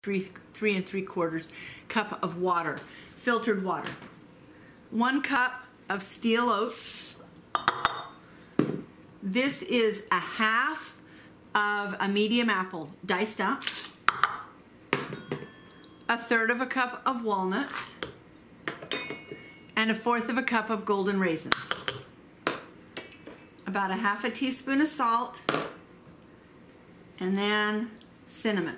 3 3/3 cup of water, filtered water. 1 cup of steel oats. This is a half of a medium apple diced up. 1/3 of a cup of walnuts. And 1/4 of a cup of golden raisins. About a 1/2 teaspoon of salt. And then cinnamon.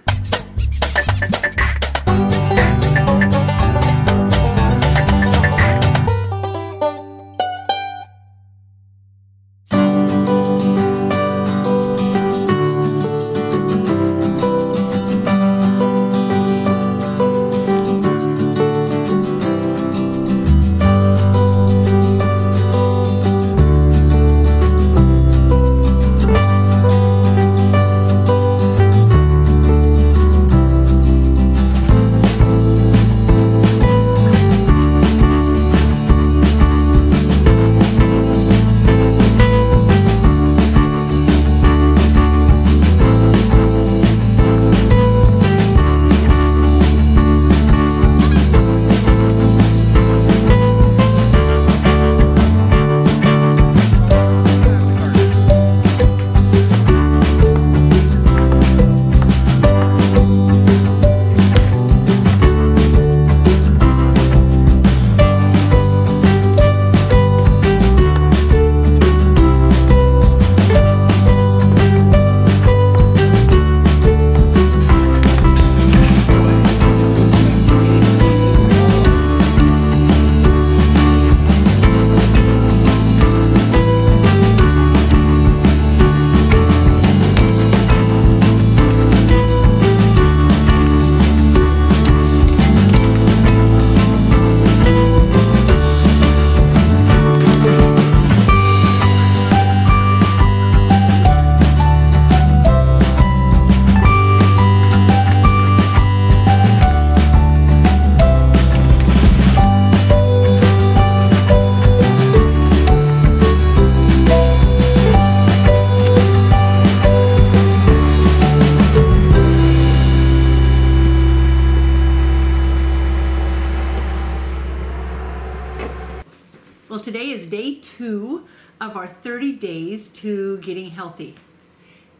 Well, today is day 2 of our 30 days to getting healthy.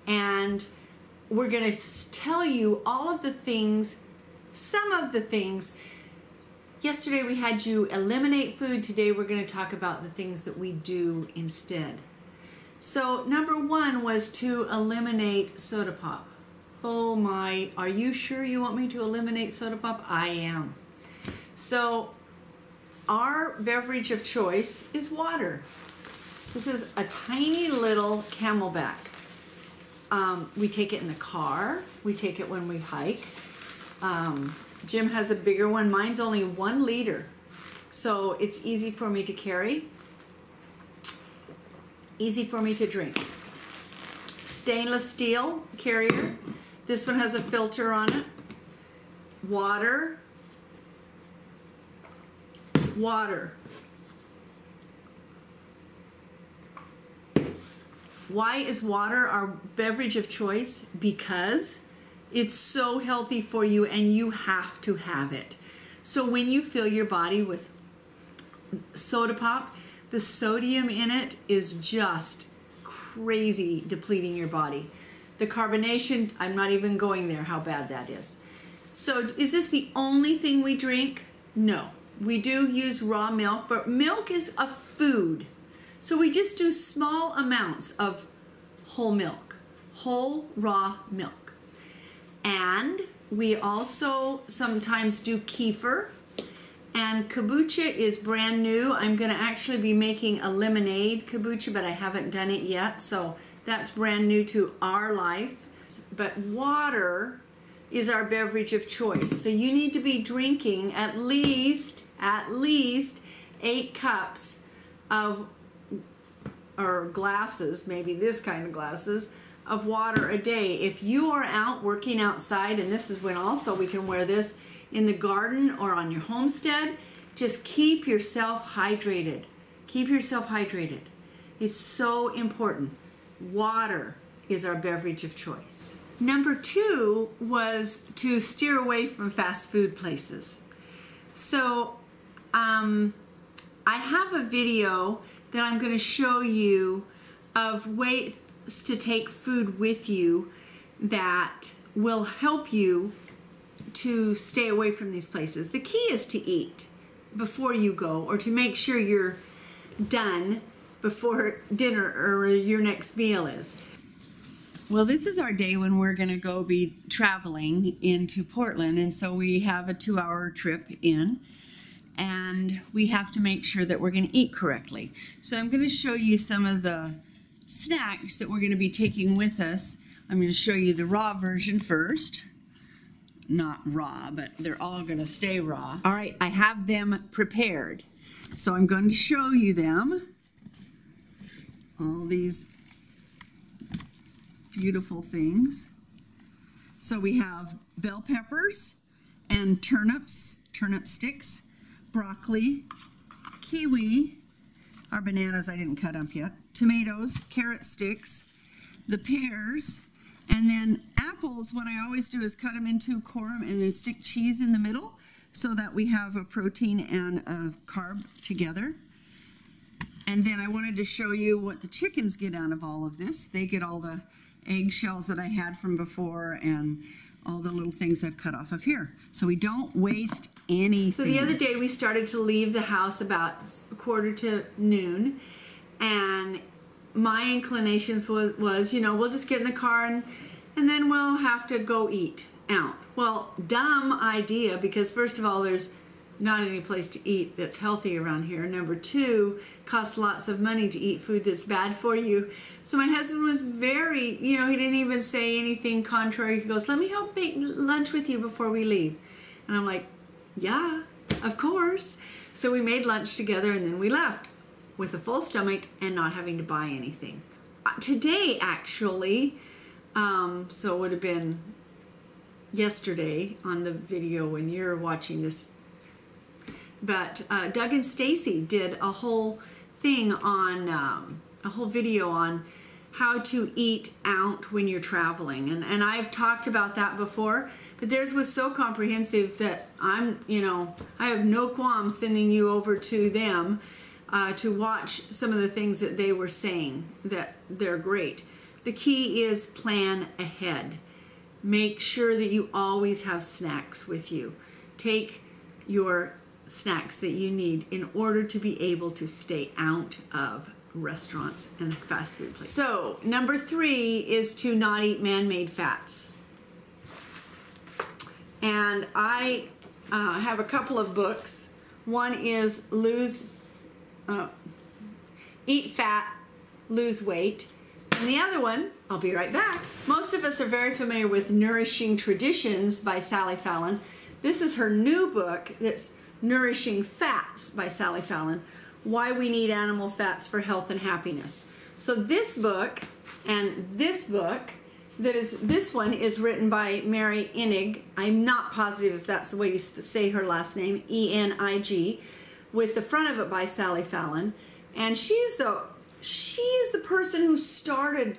And we're going to tell you all of the things, some of the things. Yesterday we had you eliminate food. Today we're going to talk about the things that we do instead. So number 1 was to eliminate soda pop. Oh my, are you sure you want me to eliminate soda pop? I am. So our beverage of choice is water. This is a tiny little Camelback. We take it in the car. We take it when we hike. Jim has a bigger one. Mine's only 1 liter. So it's easy for me to carry. Easy for me to drink. Stainless steel carrier. This one has a filter on it. Water. Water. Why is water our beverage of choice? Because it's so healthy for you and you have to have it. So when you fill your body with soda pop, the sodium in it is just crazy depleting your body. The carbonation, I'm not even going there how bad that is. So is this the only thing we drink? No. We do use raw milk, but milk is a food. So we just do small amounts of whole milk, whole raw milk. And we also sometimes do kefir. And kombucha is brand new. I'm going to actually be making a lemonade kombucha, but I haven't done it yet. So that's brand new to our life. But water is our beverage of choice. So you need to be drinking at least 8 cups of, or glasses, maybe this kind of glasses, of water a day. If you are out working outside, and this is when also we can wear this in the garden or on your homestead, just keep yourself hydrated. Keep yourself hydrated. It's so important. Water is our beverage of choice. Number 2 was to steer away from fast food places. So I have a video that I'm going to show you of ways to take food with you that will help you to stay away from these places. The key is to eat before you go, or to make sure you're done before dinner or your next meal is. Well, this is our day when we're going to go be traveling into Portland, and so we have a 2-hour trip in, and we have to make sure that we're going to eat correctly. So I'm going to show you some of the snacks that we're going to be taking with us. I'm going to show you the raw version first. Not raw, but they're all going to stay raw. All right, I have them prepared. So I'm going to show you them. All these beautiful things. So we have bell peppers and turnips, turnip sticks, broccoli, kiwi, our bananas I didn't cut up yet, tomatoes, carrot sticks, the pears, and then apples. What I always do is cut them into quorum and then stick cheese in the middle so that we have a protein and a carb together. And then I wanted to show you what the chickens get out of all of this. They get all the eggshells that I had from before and all the little things I've cut off of here. So we don't waste anything. So the other day we started to leave the house about 12:45, and my inclinations was, you know, we'll just get in the car and then we'll have to go eat out. Well, dumb idea, because first of all, there's not any place to eat that's healthy around here. Number 2, costs lots of money to eat food that's bad for you. So my husband was very, you know, he didn't even say anything contrary. He goes, let me help make lunch with you before we leave. And I'm like, yeah, of course. So we made lunch together and then we left with a full stomach and not having to buy anything. Today, actually, so it would have been yesterday on the video when you're watching this, but Doug and Stacy did a whole thing on, a whole video on how to eat out when you're traveling. And I've talked about that before, but theirs was so comprehensive that I'm, you know, I have no qualm sending you over to them to watch some of the things that they were saying, that they're great. The key is plan ahead. Make sure that you always have snacks with you. Take your snacks that you need in order to be able to stay out of restaurants and fast food places. So, number 3 is to not eat man-made fats. And I have a couple of books. One is Eat Fat, Lose Weight. And the other one, I'll be right back. Most of us are very familiar with Nourishing Traditions by Sally Fallon. This is her new book that's Nourishing Fats by Sally Fallon, Why We Need Animal Fats for Health and Happiness. So this book and this book, this one is written by Mary Enig. I'm not positive if that's the way you say her last name, E-N-I-G, with the front of it by Sally Fallon. And she is the person who started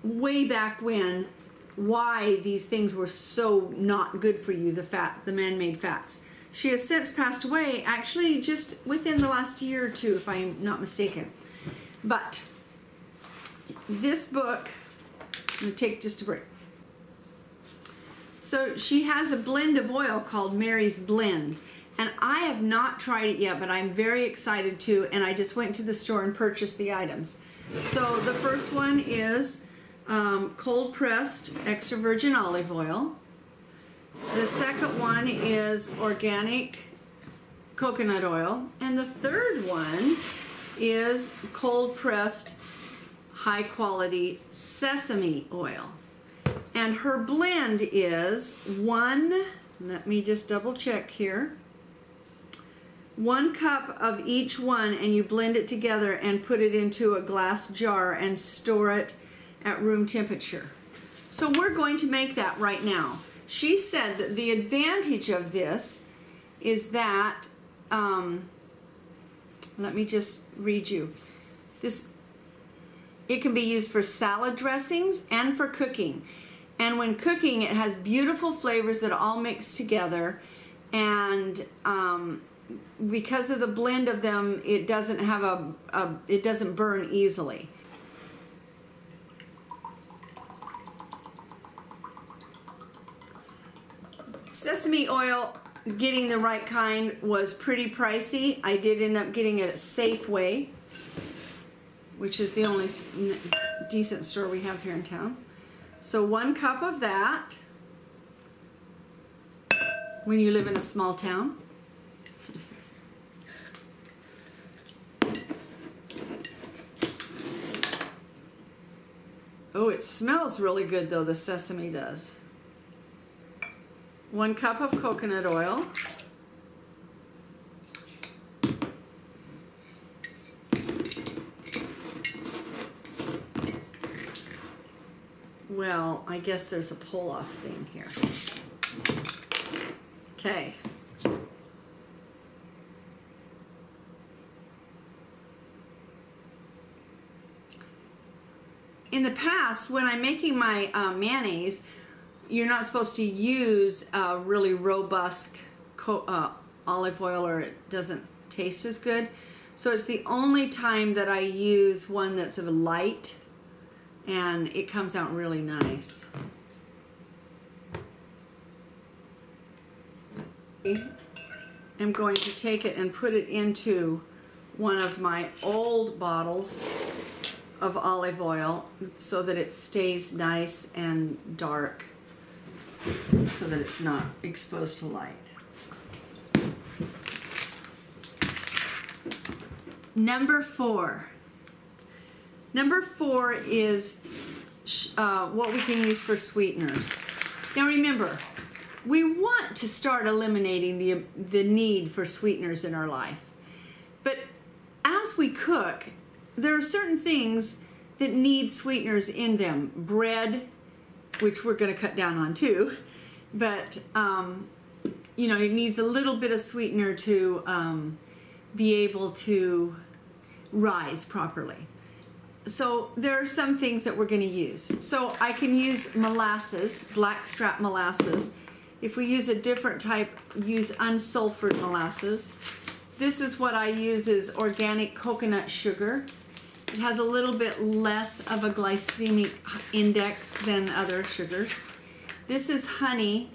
way back when why these things were so not good for you, the man-made fats. She has since passed away, actually just within the last year or two, if I'm not mistaken. But this book, I'm going to take just a break. So she has a blend of oil called Mary's Blend. And I have not tried it yet, but I'm very excited to, and I just went to the store and purchased the items. So the first one is cold pressed extra virgin olive oil. The second one is organic coconut oil. And the third one is cold pressed high quality sesame oil. And her blend is let me just double check here. 1 cup of each one, and you blend it together and put it into a glass jar and store it at room temperature. So we're going to make that right now. She said that the advantage of this is that, let me just read you. It can be used for salad dressings and for cooking. And when cooking, it has beautiful flavors that all mix together. And because of the blend of them, it doesn't have it doesn't burn easily. Sesame oil, getting the right kind was pretty pricey. I did end up getting it at Safeway, which is the only decent store we have here in town. So 1 cup of that when you live in a small town. Oh, it smells really good though, the sesame does. 1 cup of coconut oil. Well, I guess there's a pull-off thing here. Okay. In the past, when I'm making my mayonnaise, you're not supposed to use really robust olive oil or it doesn't taste as good. So it's the only time that I use one that's of a light, and it comes out really nice. I'm going to take it and put it into one of my old bottles of olive oil so that it stays nice and dark, so that it's not exposed to light. Number 4. Number 4 is what we can use for sweeteners. Now remember, we want to start eliminating the need for sweeteners in our life. But as we cook, there are certain things that need sweeteners in them. Bread, which we're going to cut down on too, but you know, it needs a little bit of sweetener to be able to rise properly. So there are some things that we're going to use. So I can use molasses, blackstrap molasses. If we use a different type, use unsulfured molasses. This is what I use, is organic coconut sugar. It has a little bit less of a glycemic index than other sugars. This is honey,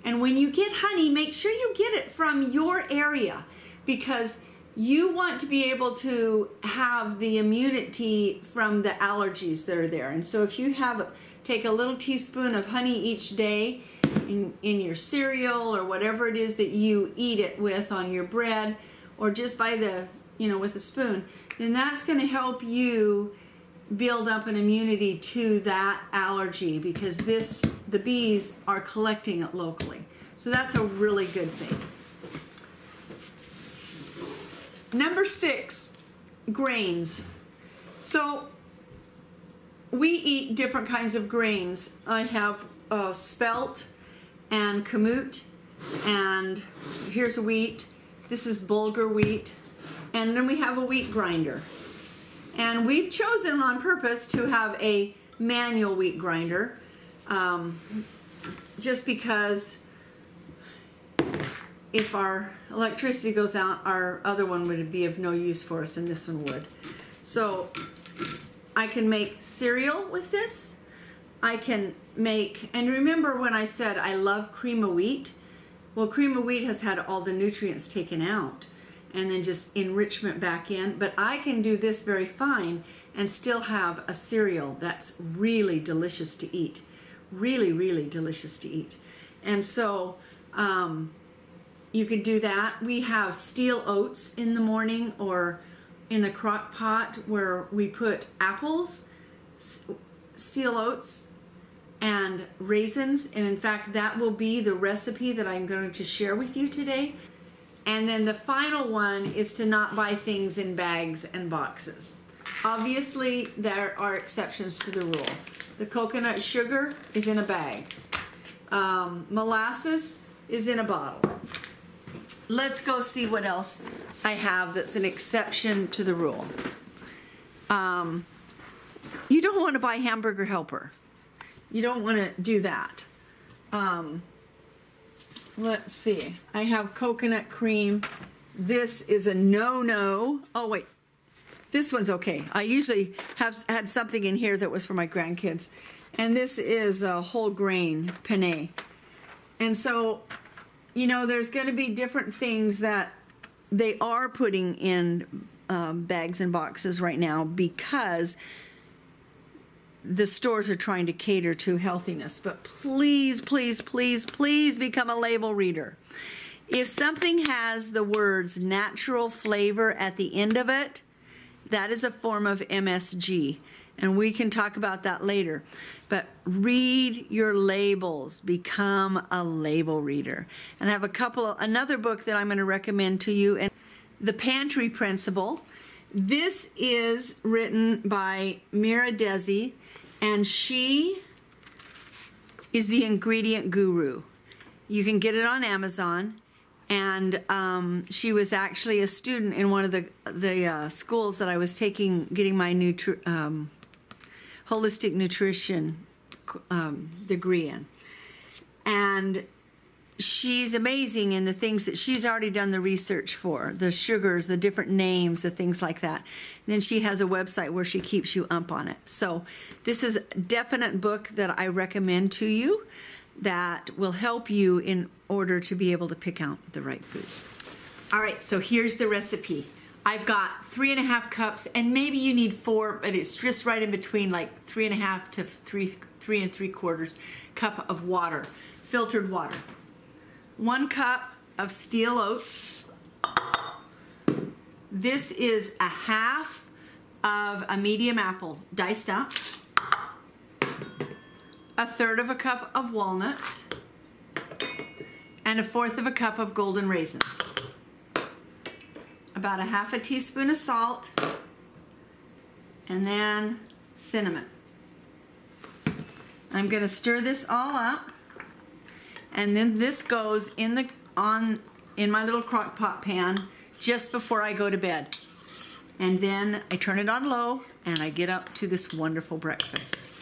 and when you get honey, make sure you get it from your area, because you want to be able to have the immunity from the allergies that are there. And so if you take a little teaspoon of honey each day in your cereal or whatever it is that you eat it with, on your bread, or just by the, with a spoon, then that's going to help you build up an immunity to that allergy, because the bees are collecting it locally. So that's a really good thing. Number 6, grains. So we eat different kinds of grains. I have spelt and kamut, and here's a wheat. This is bulgur wheat. And then we have a wheat grinder. And we've chosen on purpose to have a manual wheat grinder, just because if our electricity goes out, our other one would be of no use for us, and this one would. So I can make cereal with this. I can make, and remember when I said I love cream of wheat? Well, cream of wheat has had all the nutrients taken out and then just enrichment back in. But I can do this very fine and still have a cereal that's really delicious to eat. Really, really delicious to eat. And so you can do that. We have steel oats in the morning, or in a crock pot where we put apples, steel oats, and raisins. And in fact, that will be the recipe that I'm going to share with you today. And then the final one is to not buy things in bags and boxes. Obviously, there are exceptions to the rule. The coconut sugar is in a bag. Molasses is in a bottle. Let's go see what else I have that's an exception to the rule. You don't want to buy hamburger helper. You don't want to do that. Let's see. I have coconut cream. This is a no-no. Oh, wait. This one's okay. I usually have had something in here that was for my grandkids. And this is a whole grain penne. And so, you know, there's going to be different things that they are putting in bags and boxes right now because the stores are trying to cater to healthiness. But please, please, please, please become a label reader. If something has the words natural flavor at the end of it, that is a form of MSG. And we can talk about that later. But read your labels. Become a label reader. And I have another book that I'm going to recommend to you. And The Pantry Principle. This is written by Mira Desi, and she is the ingredient guru. You can get it on Amazon. And she was actually a student in one of the schools that I was getting my holistic nutrition degree in. And she's amazing in the things that she's already done the research for, the sugars, the different names, the things like that. And then she has a website where she keeps you up on it. So this is a definite book that I recommend to you that will help you in order to be able to pick out the right foods. All right, so here's the recipe. I've got 3.5 cups, and maybe you need 4, but it's just right in between, like 3.5 to 3 3/4 cup of water, filtered water. 1 cup of steel oats. This is a half of a medium apple diced up. 1/3 of a cup of walnuts, and 1/4 of a cup of golden raisins. About 1/2 teaspoon of salt, and then cinnamon. I'm going to stir this all up, and then this goes in my little crock pot pan just before I go to bed. And then I turn it on low, and I get up to this wonderful breakfast.